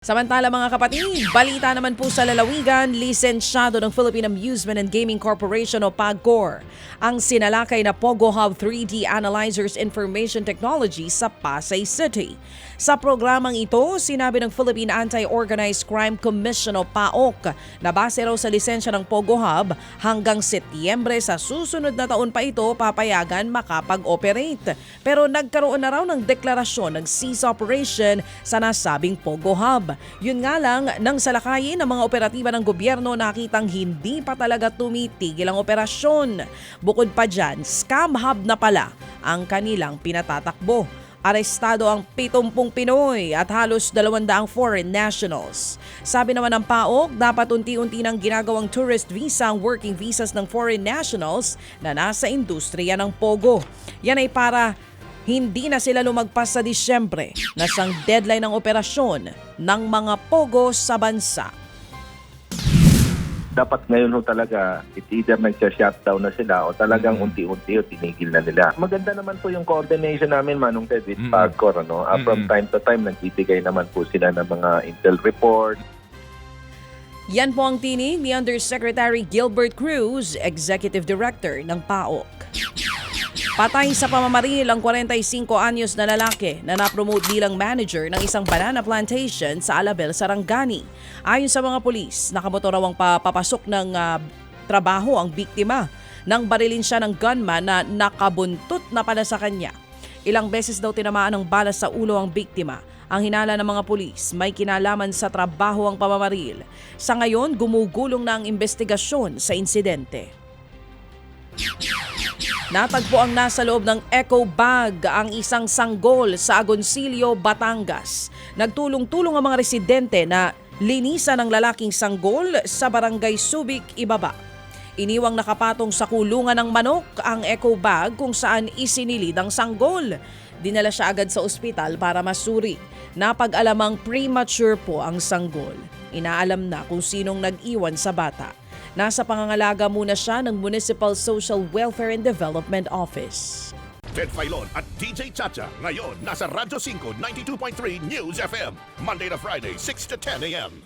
Samantala mga kapatid, balita naman po sa lalawigan, lisensyado ng Philippine Amusement and Gaming Corporation o PAGCOR ang sinalakay na Pogo Hub 3D Analyzers Information Technology sa Pasay City. Sa programang ito, sinabi ng Philippine Anti-Organized Crime Commission o PAOC na base raw sa lisensya ng Pogo Hub hanggang Setyembre sa susunod na taon pa ito papayagan makapag-operate. Pero nagkaroon na raw ng deklarasyon ng cease operation sa nasabing Pogo Hub. Yun nga lang, nang salakayin ng mga operatiba ng gobyerno, nakitang hindi pa talaga tumitigil ang operasyon. Bukod pa dyan, scam hub na pala ang kanilang pinatatakbo. Arestado ang 70 Pinoy at halos 200 foreign nationals. Sabi naman ng PAOK, dapat unti-unti nang ginagawang tourist visa ang working visas ng foreign nationals na nasa industriya ng Pogo. Yan ay para hindi na sila lumagpas sa Disyembre na siyang deadline ng operasyon ng mga Pogo sa bansa. Dapat ngayon ho talaga, either nag-shutdown na sila o talagang unti-unti o tinigil na nila. Maganda naman po yung coordination namin, Manong Ted, with PAGCOR. From time to time, nagbibigay naman po sila ng mga intel report. Yan po ang tinig ni Undersecretary Gilbert Cruz, Executive Director ng PAOK. Patay sa pamamaril ang 45 anyos na lalaki na napromote bilang manager ng isang banana plantation sa Alabel, Sarangani. Ayon sa mga pulis, nakamotor raw ang papapasok ng trabaho ang biktima nang barilin siya ng gunman na nakabuntot na pala sa kanya. Ilang beses daw tinamaan ng bala sa ulo ang biktima. Ang hinala ng mga pulis, may kinalaman sa trabaho ang pamamaril. Sa ngayon, gumugulong na ang investigasyon sa insidente. Natagpo ang nasa loob ng eco bag ang isang sanggol sa Agoncillo, Batangas. Nagtulong-tulong ang mga residente na linisan ng lalaking sanggol sa barangay Subic, Ibaba. Iniwang nakapatong sa kulungan ng manok ang eco bag kung saan isinilid ang sanggol. Dinala siya agad sa ospital para masuri. Napag-alamang premature po ang sanggol. Inaalam na kung sinong nag-iwan sa bata. Nasa pangangalaga muna siya ng Municipal Social Welfare and Development Office. Ted Filon at DJ Chacha ngayon nasa Radyo 5 92.3 News FM Monday to Friday 6 to 10 a.m.